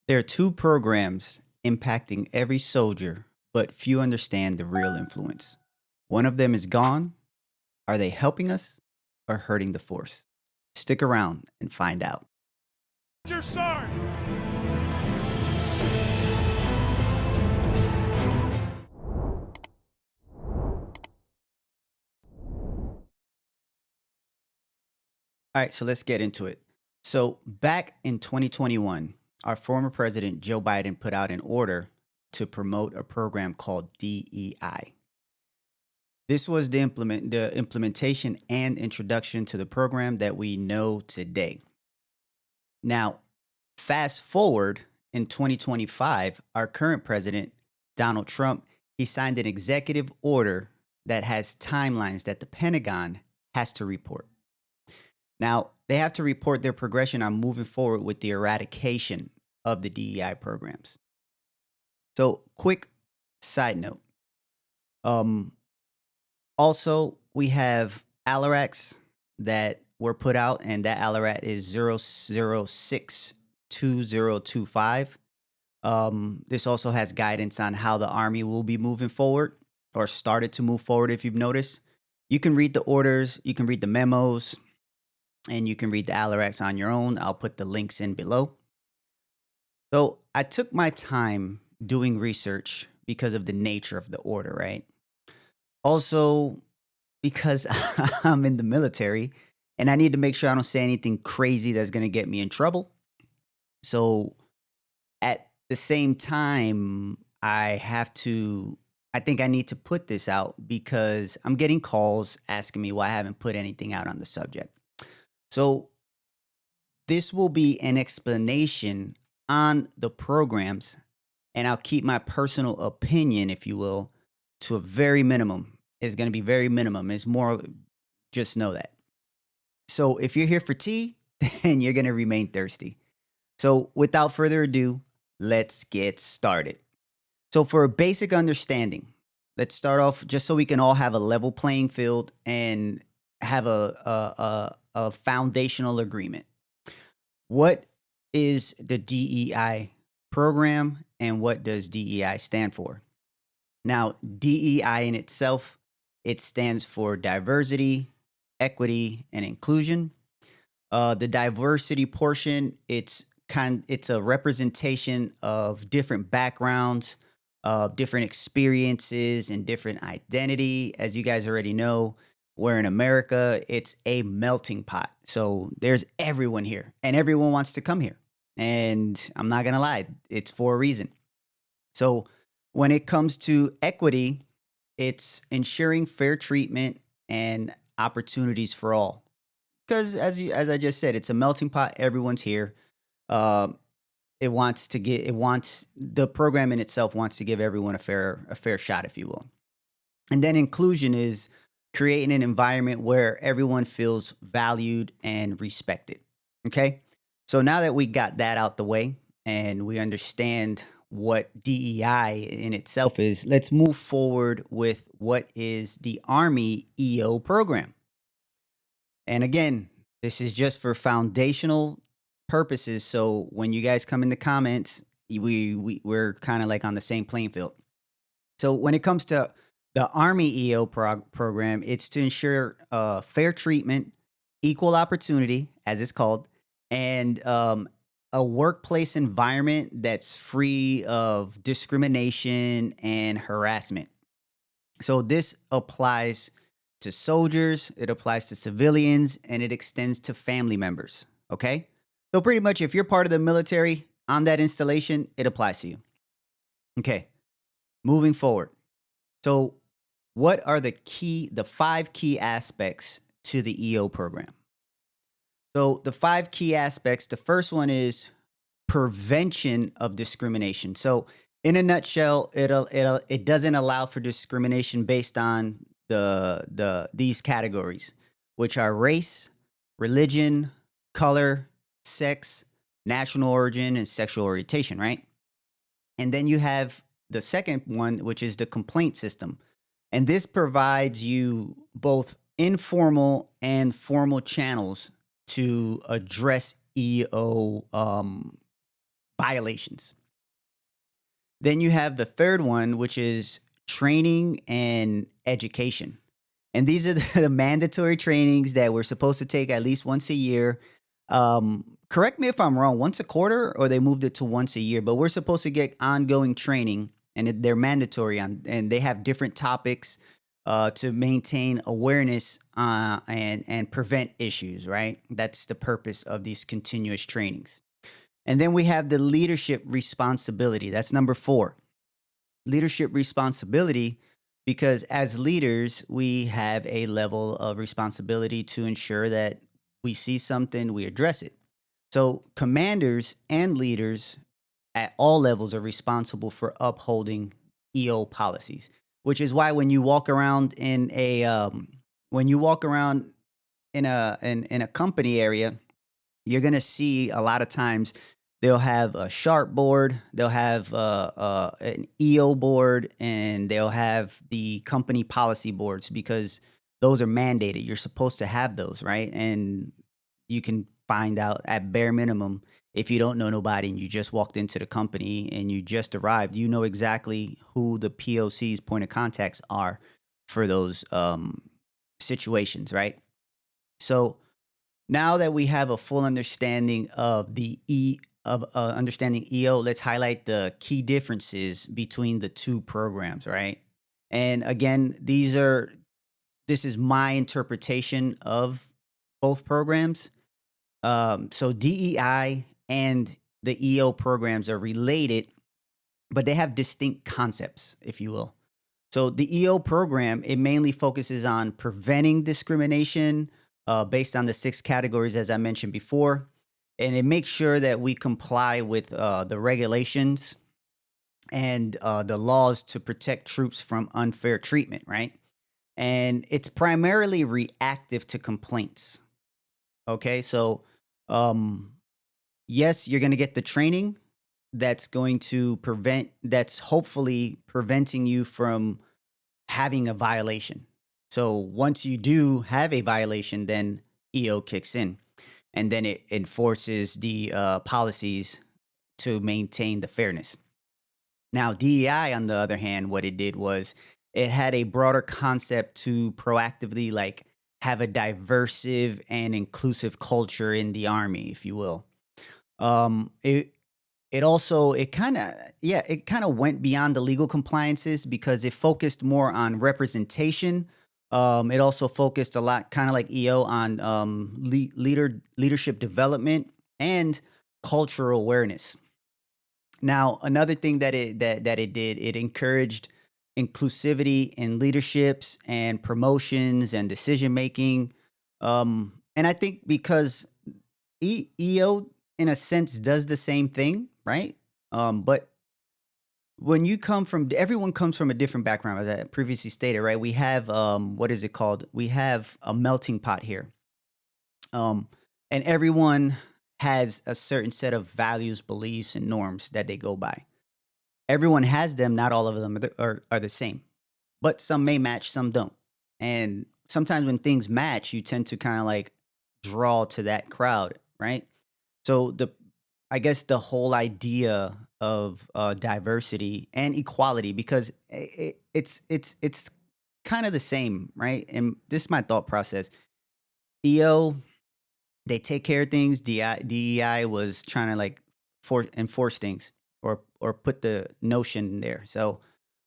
There are two programs impacting every soldier, but few understand the real influence. One of them is gone. Are they helping us or hurting the force? Stick around and find out. Your sword. All right, so let's get into it. So, back in 2021, our former president Joe Biden put out an order to promote a program called DEI. This was the implementation and introduction to the program that we know today. Now, fast forward in 2025, our current president, Donald Trump, he signed an executive order that has timelines that the Pentagon has to report. Now, they have to report their progression on moving forward with the eradication of the DEI programs. So, quick side note. Um, Also, we have Alaracs that were put out, and that Alarat is 0062025. This also has guidance on how the Army will be moving forward or started to move forward, if you've noticed. You can read the orders, you can read the memos, and you can read the Alaracs on your own. I'll put the links in below. So I took my time doing research because of the nature of the order, right? Also, because I'm in the military and I need to make sure I don't say anything crazy that's going to get me in trouble. So at the same time, I think I need to put this out because I'm getting calls asking me why I haven't put anything out on the subject. So this will be an explanation on the programs, and I'll keep my personal opinion, if you will, to a very minimum. It's going to be very minimum. It's more, just know that. So if you're here for tea, then you're going to remain thirsty. So without further ado, let's get started. So for a basic understanding, let's start off just so we can all have a level playing field and have a foundational agreement. What is the DEI program and what does DEI stand for? Now, DEI in itself, it stands for diversity, equity, and inclusion. The diversity portion, it's a representation of different backgrounds, different experiences, and different identity. As you guys already know, we're in America, it's a melting pot. So there's everyone here, and everyone wants to come here. And I'm not gonna lie, it's for a reason. So when it comes to equity, it's ensuring fair treatment and opportunities for all. Because as I just said, it's a melting pot. Everyone's here. Uh, the program in itself wants to give everyone a fair shot, if you will. And then inclusion is creating an environment where everyone feels valued and respected. Okay. So now that we got that out the way and we understand what DEI in itself is, let's move forward with what is the Army EO program. And again, this is just for foundational purposes. So when you guys come in the comments, we're kind of like on the same playing field. So when it comes to the Army EO program, it's to ensure fair treatment, equal opportunity, as it's called, and a workplace environment that's free of discrimination and harassment. So this applies to soldiers, it applies to civilians, and it extends to family members. Okay? So pretty much if you're part of the military on that installation, it applies to you. Okay. Moving forward. So what are the 5 key aspects to the EO program? So the 5 key aspects, the first one is prevention of discrimination. So in a nutshell, it doesn't allow for discrimination based on these categories, which are race, religion, color, sex, national origin, and sexual orientation, right? And then you have the second one, which is the complaint system. And this provides you both informal and formal channels to address EO violations. Then you have the third one, which is training and education. And these are the mandatory trainings that we're supposed to take at least once a year. Correct me if I'm wrong, once a quarter, or they moved it to once a year, but we're supposed to get ongoing training, and they're mandatory and they have different topics to maintain awareness and prevent issues, right? That's the purpose of these continuous trainings. And then we have the leadership responsibility. That's number 4. Leadership responsibility, because as leaders, we have a level of responsibility to ensure that we see something, we address it. So commanders and leaders at all levels are responsible for upholding EO policies, which is why when you walk around in a company area, you're gonna see a lot of times they'll have a sharp board, they'll have an EO board, and they'll have the company policy boards because those are mandated. You're supposed to have those, right? And you can find out at bare minimum if you don't know nobody and you just walked into the company and you just arrived, you know exactly who the POC's point of contacts are for those situations, right? So now that we have a full understanding of understanding EO, let's highlight the key differences between the two programs, right? And again, this is my interpretation of both programs. So DEI and the EO programs are related, but they have distinct concepts, if you will. So the EO program, it mainly focuses on preventing discrimination based on the 6 categories, as I mentioned before. And it makes sure that we comply with the regulations and the laws to protect troops from unfair treatment, right? And it's primarily reactive to complaints. Okay, so yes, you're going to get the training that's hopefully preventing you from having a violation. So once you do have a violation, then EO kicks in, and then it enforces the policies to maintain the fairness. Now, DEI, on the other hand, what it did was it had a broader concept to proactively have a diversive and inclusive culture in the Army, if you will. It kind of went beyond the legal compliances because it focused more on representation. It also focused a lot, kind of like EO, on leadership development and cultural awareness. Now, another thing that it did, it encouraged inclusivity in leaderships and promotions and decision making. And I think because EO, in a sense, does the same thing, right? But when everyone comes from a different background, as I previously stated, right? We have what is it called? We have a melting pot here, and everyone has a certain set of values, beliefs, and norms that they go by. Everyone has them. Not all of them are the same, but some may match, some don't. And sometimes when things match, you tend to kind of draw to that crowd, right? So I guess the whole idea of diversity and equality, because it's kind of the same, right? And this is my thought process. EO, they take care of things. DEI was trying to enforce things or put the notion there. So,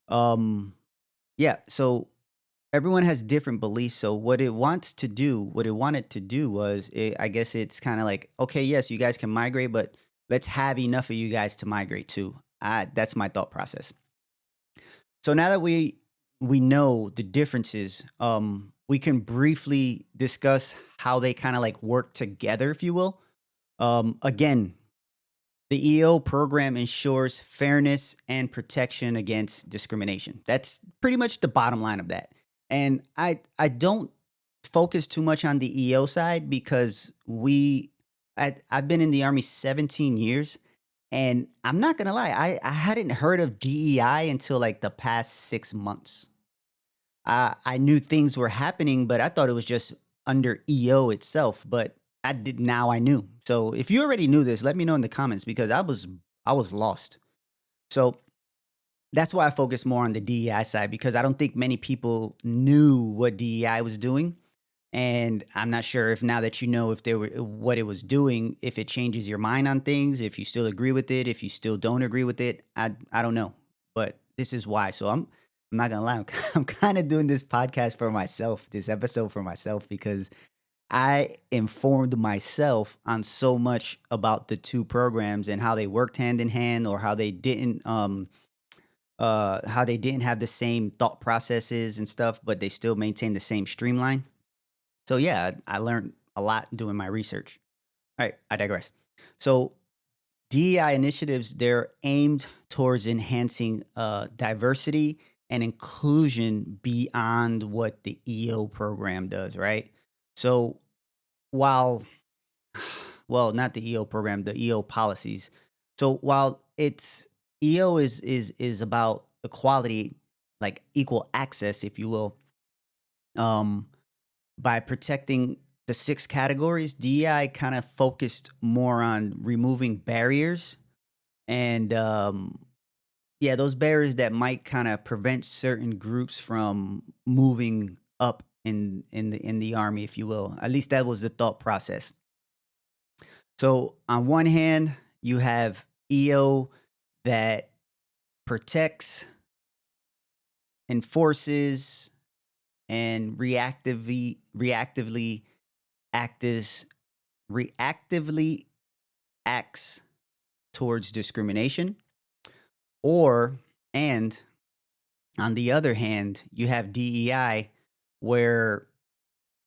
yeah. So everyone has different beliefs. So what it wanted to do was, I guess it's kind of okay, yes, you guys can migrate, but let's have enough of you guys to migrate too. That's my thought process. So now that we know the differences, we can briefly discuss how they kind of work together, if you will. Again, the EO program ensures fairness and protection against discrimination. That's pretty much the bottom line of that. And I don't focus too much on the EO side because I've been in the Army 17 years, and I'm not gonna lie, I hadn't heard of DEI until the past 6 months. I knew things were happening, but I thought it was just under EO itself. But now I knew. So if you already knew this, let me know in the comments because I I was lost. So that's why I focus more on the DEI side, because I don't think many people knew what DEI was doing. And I'm not sure if now that you know if they were what it was doing, if it changes your mind on things, if you still agree with it, if you still don't agree with it, I don't know. But this is why. So I'm not gonna lie, I'm kind of doing this podcast for myself, this episode for myself, because I informed myself on so much about the two programs and how they worked hand in hand, or how they didn't have the same thought processes and stuff, but they still maintain the same streamline. So yeah, I learned a lot doing my research. All right, I digress. So DEI initiatives, they're aimed towards enhancing diversity and inclusion beyond what the EO program does, right? So while, well, not the EO program, the EO policies. So while it's EO is about equality, like equal access, if you will, um, by protecting the six categories, DEI kind of focused more on removing barriers and yeah, those barriers that might kind of prevent certain groups from moving up in the army, if you will. At least that was the thought process. So on one hand, you have EO that protects, enforces, and acts reactively acts towards discrimination. Or and on the other hand, you have DEI where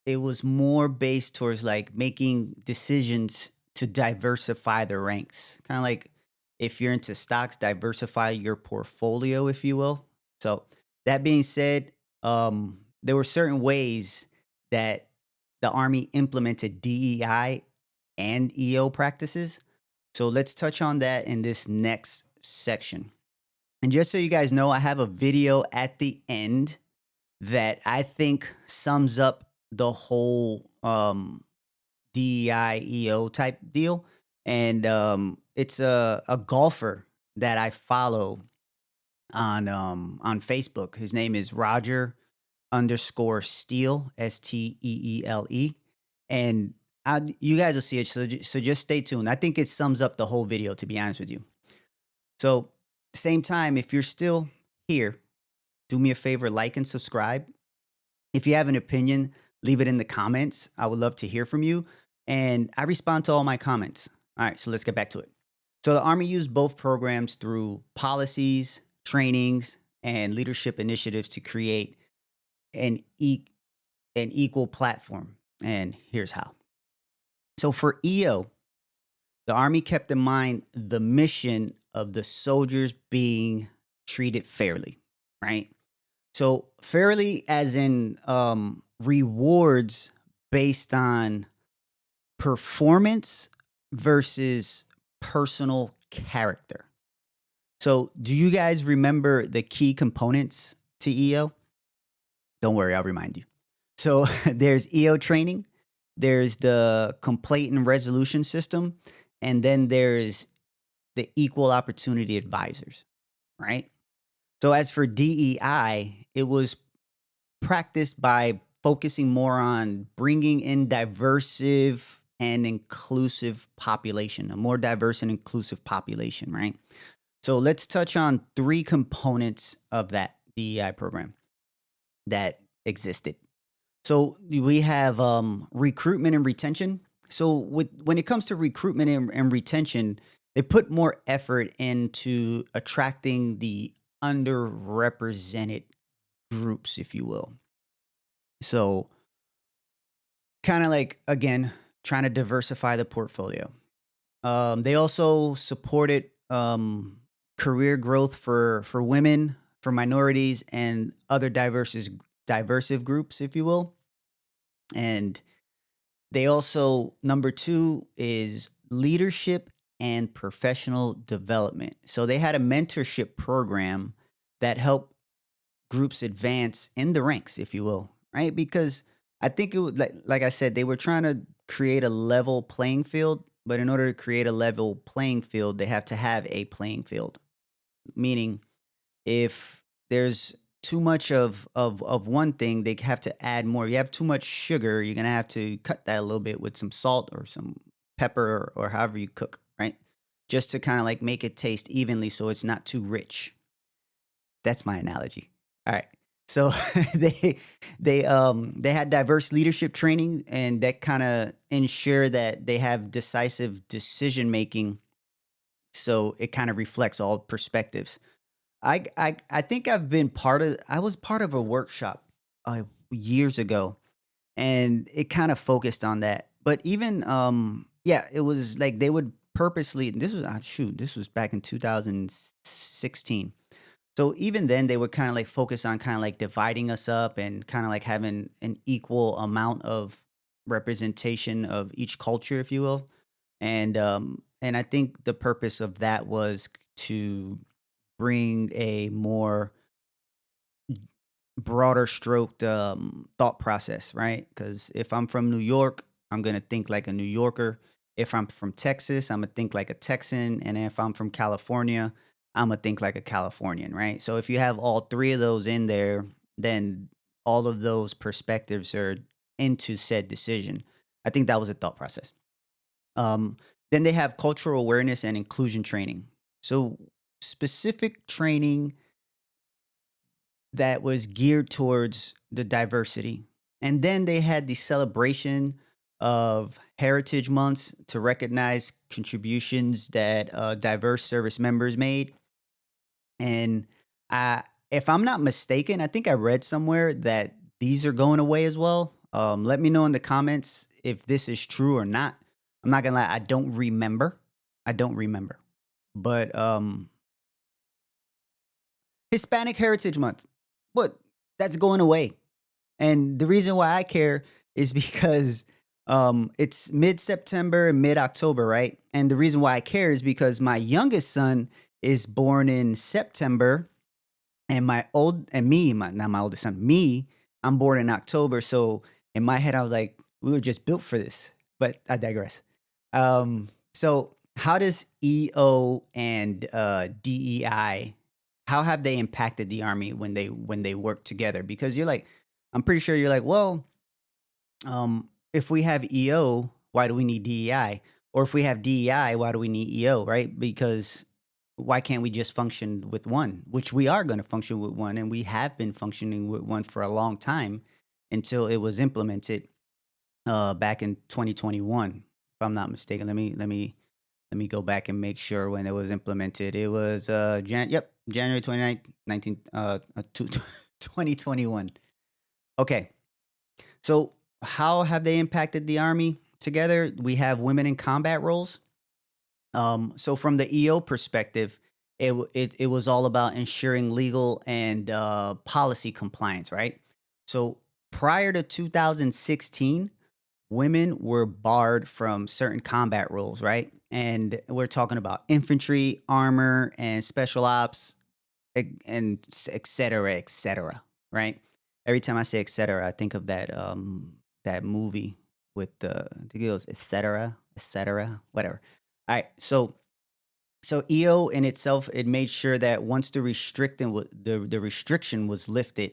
it was more based towards like making decisions to diversify the ranks. Kind of like if you're into stocks, diversify your portfolio, if you will. So that being said, there were certain ways that the Army implemented DEI and EO practices. So let's touch on that in this next section. And just so you guys know, I have a video at the end that I think sums up the whole DEI EO type deal. And it's a golfer that I follow on Facebook. His name is Roger underscore Steele, Steele. And you guys will see it. So just stay tuned. I think it sums up the whole video, to be honest with you. So, same time, if you're still here, do me a favor, like and subscribe. If you have an opinion, leave it in the comments. I would love to hear from you. And I respond to all my comments. All right, so let's get back to it. So the Army used both programs through policies, trainings, and leadership initiatives to create an, an equal platform. And here's how. So for EO, the Army kept in mind the mission of the soldiers being treated fairly, right? So fairly as in rewards based on performance versus personal character. So do you guys remember the key components to EO? Don't worry, I'll remind you. So there's EO training, there's the complaint and resolution system, and then there's the equal opportunity advisors, right? So as for DEI, it was practiced by focusing more on bringing in diverse and inclusive population, a more diverse and inclusive population, right? So let's touch on three components of that DEI program that existed. So we have recruitment and retention. So when it comes to recruitment and retention, they put more effort into attracting the underrepresented groups, if you will. So kind of like, again, trying to diversify the portfolio. They also supported career growth for women, for minorities, and other diversive groups, if you will. And they also, number two is leadership and professional development. So they had a mentorship program that helped groups advance in the ranks, if you will, right? Because I think it would, like I said, they were trying to create a level playing field but in order to create a level playing field, they have to have a playing field. Meaning, if there's too much of one thing, they have to add more. If you have too much sugar, you're gonna have to cut that a little bit with some salt or some pepper or however you cook, right? Just to kind of like make it taste evenly so it's not too rich. That's my analogy. All right. So they had diverse leadership training, and that kind of ensure that they have decisive decision making. So it kind of reflects all perspectives. I think I was part of a workshop years ago, and it kind of focused on that. But even yeah, it was like they would purposely. This was shoot, this was back in 2016. So even then, they would kind of like focus on kind of like dividing us up and kind of like having an equal amount of representation of each culture, if you will. And I think the purpose of that was to bring a more broader stroked thought process, right? Because if I'm from New York, I'm gonna think like a New Yorker. If I'm from Texas, I'm gonna think like a Texan, and if I'm from California, I'm gonna think like a Californian, right? So if you have all three of those in there, then all of those perspectives are into said decision. I think that was a thought process. Um, then they have cultural awareness and inclusion training. So specific training that was geared towards the diversity. And then they had the celebration of Heritage Months to recognize contributions that diverse service members made. And if I'm not mistaken, I think I read somewhere that these are going away as well. Let me know in the comments if this is true or not. I'm not gonna lie, I don't remember. I don't remember. But Hispanic Heritage Month, what? That's going away. And the reason why I care is because it's mid September and mid October, right? And the reason why I care is because my youngest son is born in September, and not my oldest son, me, I'm born in October. So in my head, I was like, we were just built for this. But I digress. So how does EO and DEI, how have they impacted the army when they work together? Because I'm pretty sure you're like, well, if we have EO, why do we need DEI? Or if we have DEI, why do we need EO? Right? Because why can't we just function with one? Which we are going to function with one, and we have been functioning with one for a long time until it was implemented back in 2021, if I'm not mistaken. Let me go back and make sure when it was implemented. It was January 29th, 2021. Okay. So how have they impacted the army together? We have women in combat roles. So from the EO perspective, it was all about ensuring legal and policy compliance, right? So prior to 2016, women were barred from certain combat roles, right? And we're talking about infantry, armor, and special ops, and et cetera, et cetera, right? Every time I say et cetera, I think of that movie with the girls, et cetera, whatever. All right, so EO in itself, it made sure that once the restriction was lifted,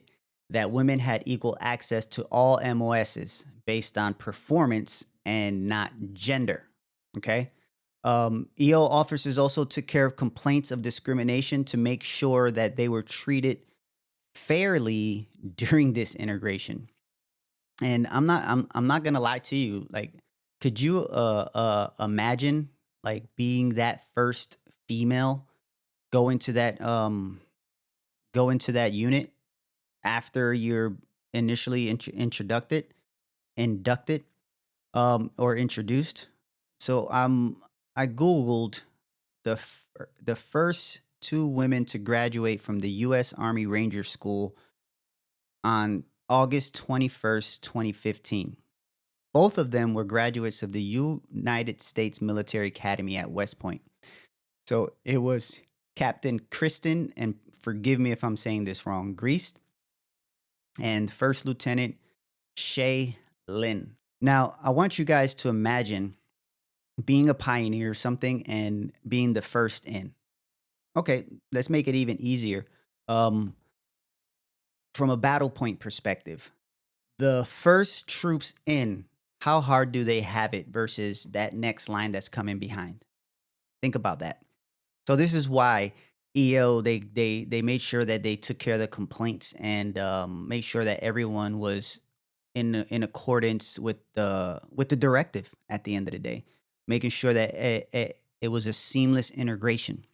that women had equal access to all MOSs based on performance and not gender. Okay. EO officers also took care of complaints of discrimination to make sure that they were treated fairly during this integration. And I'm not gonna lie to you. Like, could you imagine like being that first female go into that go into that unit after you're initially inducted or introduced? So I googled the first two women to graduate from the U.S. Army Ranger School on August 21st, 2015. Both of them were graduates of the United States Military Academy at West Point. So it was Captain Kristen, and forgive me if I'm saying this wrong, Greased, and First Lieutenant Shay Lin. Now, I want you guys to imagine being a pioneer of something and being the first in. Okay, let's make it even easier. Um, from a battle point perspective, the first troops in, how hard do they have it versus that next line that's coming behind? Think about that. So this is why EO they made sure that they took care of the complaints and made sure that everyone was in accordance with the directive at the end of the day, making sure that it was a seamless integration.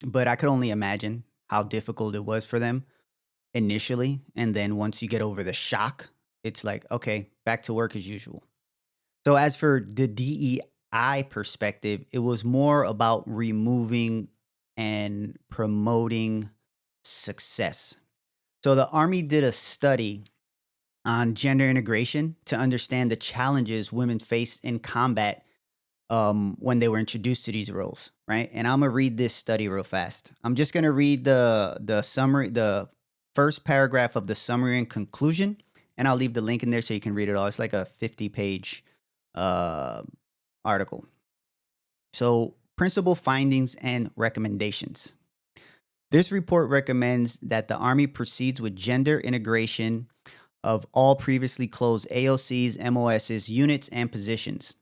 But I could only imagine how difficult it was for them initially, and then once you get over the shock, it's like okay, back to work as usual. So as for the DEI perspective, it was more about removing and promoting success. So the Army did a study on gender integration to understand the challenges women face in combat when they were introduced to these roles, right? And I'm gonna read this study real fast. I'm just gonna read the summary, the first paragraph of the summary and conclusion, and I'll leave the link in there so you can read it all. It's like a 50-page uh, article. So, principal findings and recommendations. This report recommends that the Army proceeds with gender integration of all previously closed AOCs, MOSs, units, and positions.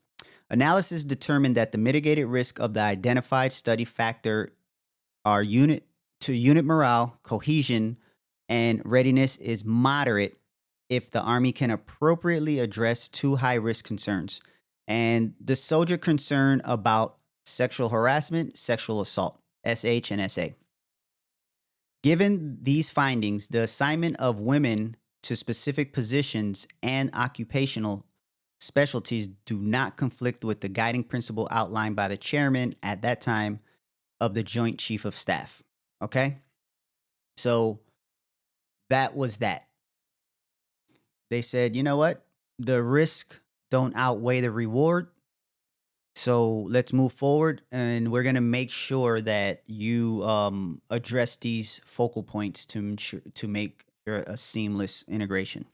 Analysis determined that the mitigated risk of the identified study factor are unit morale, cohesion, and readiness is moderate if the Army can appropriately address two high risk concerns. And the soldier concern about sexual harassment, sexual assault, SH and SA. Given these findings, the assignment of women to specific positions and occupational specialties do not conflict with the guiding principle outlined by the chairman at that time of the Joint Chief of Staff. Okay? So that was that. They said, you know what? The risk don't outweigh the reward. So let's move forward, and we're gonna make sure that you address these focal points to make sure a seamless integration.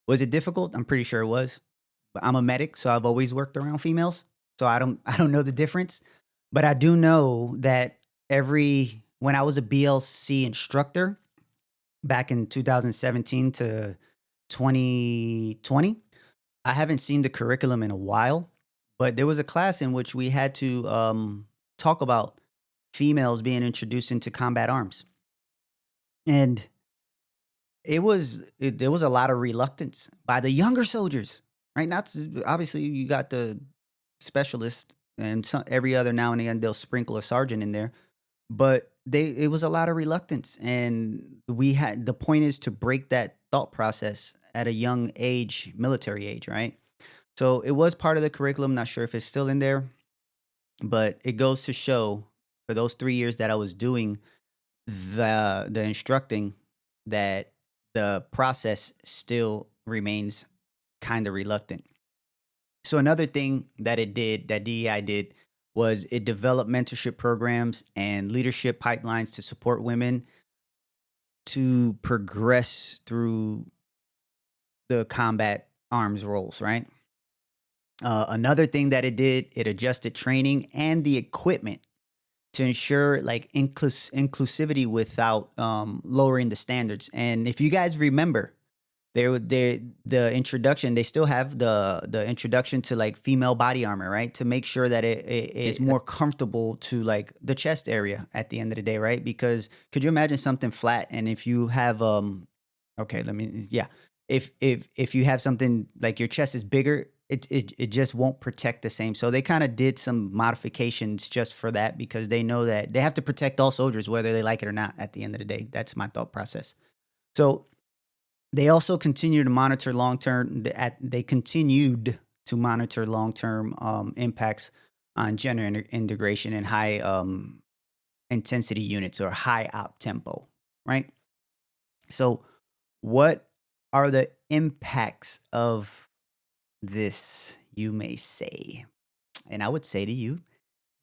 Was it difficult? I'm pretty sure it was. But I'm a medic, so I've always worked around females, so I don't know the difference, but I do know that every when I was a BLC instructor back in 2017 to 2020, I haven't seen the curriculum in a while, but there was a class in which we had to talk about females being introduced into combat arms, and there was a lot of reluctance by the younger soldiers, right? Obviously you got the specialist, and every other now and again they'll sprinkle a sergeant in there, but it was a lot of reluctance, and we had the point is to break that thought process at a young age, military age, right? So it was part of the curriculum. Not sure if it's still in there, but it goes to show for those 3 years that I was doing the instructing that the process still remains kind of reluctant. So another thing that DEI did, was it developed mentorship programs and leadership pipelines to support women to progress through the combat arms roles, right? Another thing that it did, it adjusted training and the equipment to ensure like inclusivity without lowering the standards. And if you guys remember, the introduction, they still have the introduction to like female body armor, right? To make sure that it is more comfortable to like the chest area at the end of the day, right? Because could you imagine something flat, and if you have okay, let me yeah. If you have something like your chest is bigger, it just won't protect the same. So they kind of did some modifications just for that, because they know that they have to protect all soldiers whether they like it or not at the end of the day. That's my thought process. So they also continue to monitor long term. They continued to monitor long term impacts on gender integration in high intensity units or high op tempo, right? So, what are the impacts of this, you may say? And I would say to you,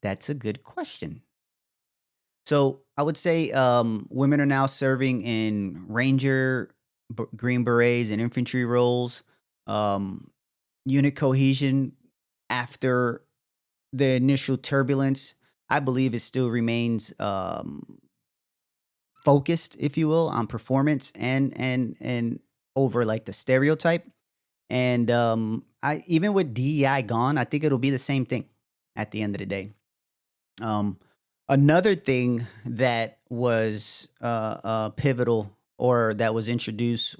that's a good question. So I would say women are now serving in Ranger, Green Berets, and infantry roles. Um, Unit cohesion after the initial turbulence, I believe it still remains focused, if you will, on performance and over like the stereotype. And I even with DEI gone, I think it'll be the same thing at the end of the day. Um, Another thing that was pivotal or that was introduced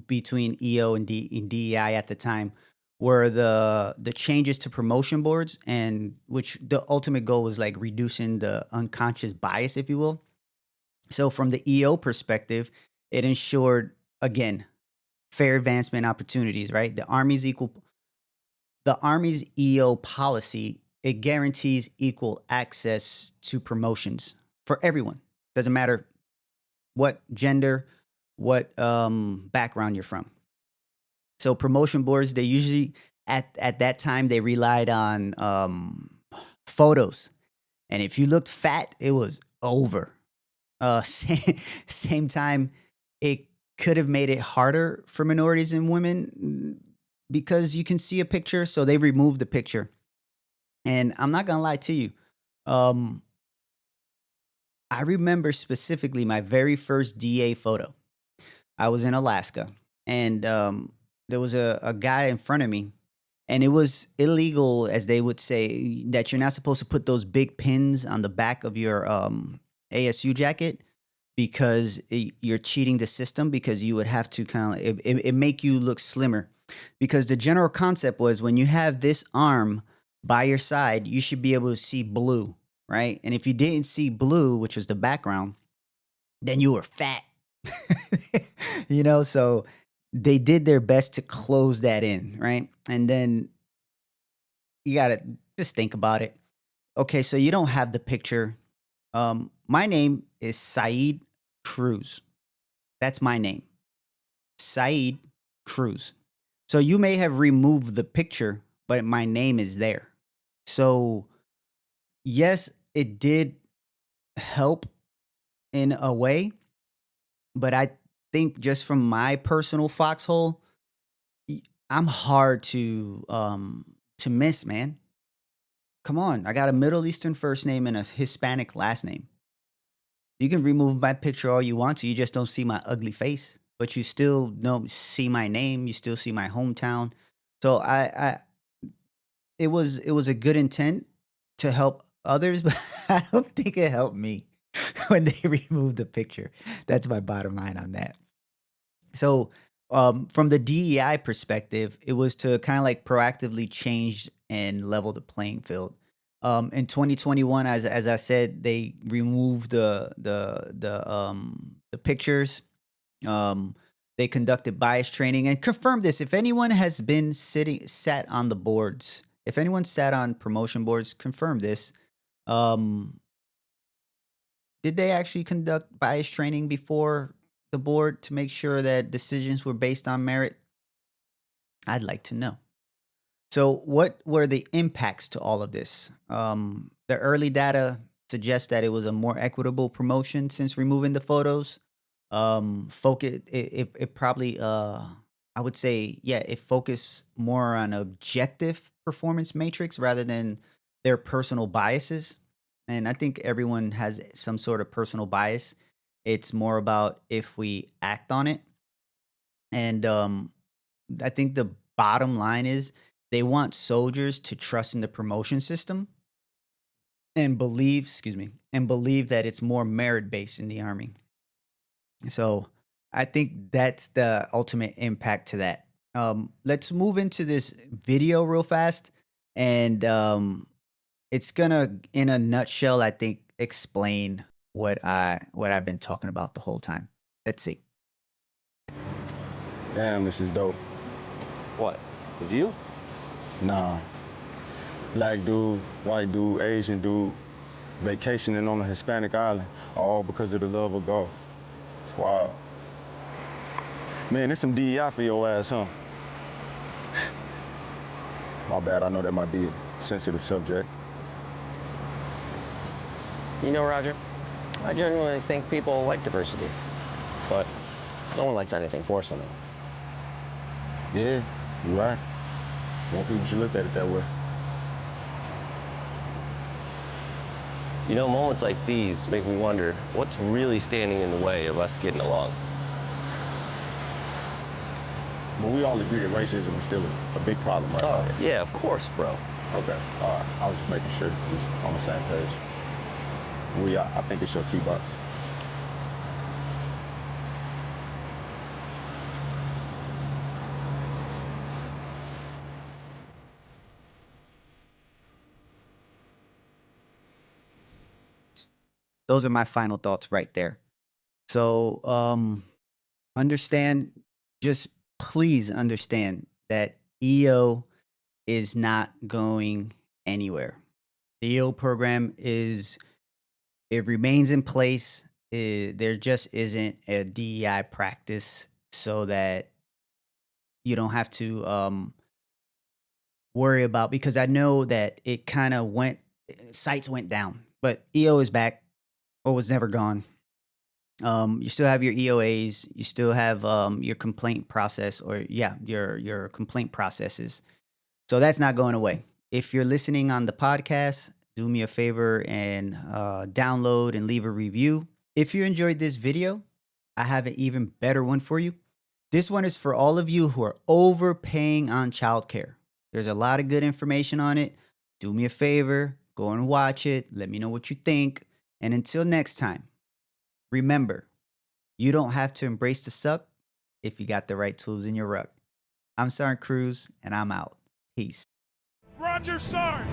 between EO and DEI at the time were the changes to promotion boards, and which the ultimate goal was like reducing the unconscious bias, if you will. So from the EO perspective, it ensured again fair advancement opportunities. Right, the Army's EO policy, it guarantees equal access to promotions for everyone. Doesn't matter what gender, what background you're from. So promotion boards, they usually at that time they relied on photos, and if you looked fat, it was over. Same time, it could have made it harder for minorities and women because you can see a picture, so they removed the picture. And I'm not gonna lie to you, um, I remember specifically my very first DA photo. I was in Alaska, and there was a guy in front of me, and it was illegal, as they would say, that you're not supposed to put those big pins on the back of your ASU jacket because you're cheating the system because you would have to kind of it make you look slimmer because the general concept was when you have this arm by your side you should be able to see blue, right? And if you didn't see blue, which was the background, then you were fat. So they did their best to close that in, right? And then you got to just think about it. Okay, so you don't have the picture. My name is Saeed Cruz. That's my name, Saeed Cruz. So you may have removed the picture, but my name is there. So yes, it did help in a way, but I think just from my personal foxhole, I'm hard to miss, man. Come on, I got a Middle Eastern first name and a Hispanic last name. You can remove my picture all you want to. You just don't see my ugly face, but you still don't see my name. You still see my hometown. So it was a good intent to help others, but I don't think it helped me when they removed the picture. That's my bottom line on that. So, from the DEI perspective, it was to kind of like proactively change and level the playing field. In 2021, as I said, they removed the pictures. Um, they conducted bias training and confirmed this. If anyone has been sat on the boards, if anyone sat on promotion boards, confirm this. Um, did they actually conduct bias training before the board to make sure that decisions were based on merit? I'd like to know. So, what were the impacts to all of this? The early data suggests that it was a more equitable promotion since removing the photos. Focus it probably I would say yeah it focused more on objective performance matrix rather than their personal biases. And I think everyone has some sort of personal bias. It's more about if we act on it. And I think the bottom line is they want soldiers to trust in the promotion system and believe that it's more merit based in the army. So I think that's the ultimate impact to that. Let's move into this video real fast, and it's gonna, in a nutshell, I think, explain what I've been talking about the whole time. Let's see. Damn, this is dope. What? The view? Nah. Black dude, white dude, Asian dude, vacationing on a Hispanic island, all because of the love of golf. It's wild. Man, there's some DEI for your ass, huh? My bad, I know that might be a sensitive subject. You know, Roger, I genuinely think people like diversity, but no one likes anything forced on them. Yeah, you're right. More people should look at it that way. You know, moments like these make me wonder what's really standing in the way of us getting along. But we all agree that racism is still a big problem, right? Oh, yeah, of course, bro. Okay, all right. I was just making sure we're on the same page. I think it's your T-box. Those are my final thoughts right there. So understand, just please understand that EO is not going anywhere. The EO program it remains in place. There just isn't a DEI practice so that you don't have to worry about, because I know that it kind of sites went down, but EO is back or was never gone. You still have your EOAs, you still have your complaint process, or your complaint processes. So that's not going away. If you're listening on the podcast, do me a favor and download and leave a review. If you enjoyed this video, I have an even better one for you. This one is for all of you who are overpaying on childcare. There's a lot of good information on it. Do me a favor, go and watch it. Let me know what you think. And until next time, remember, you don't have to embrace the suck if you got the right tools in your ruck. I'm Sergeant Cruz, and I'm out. Peace. Roger, Sarge.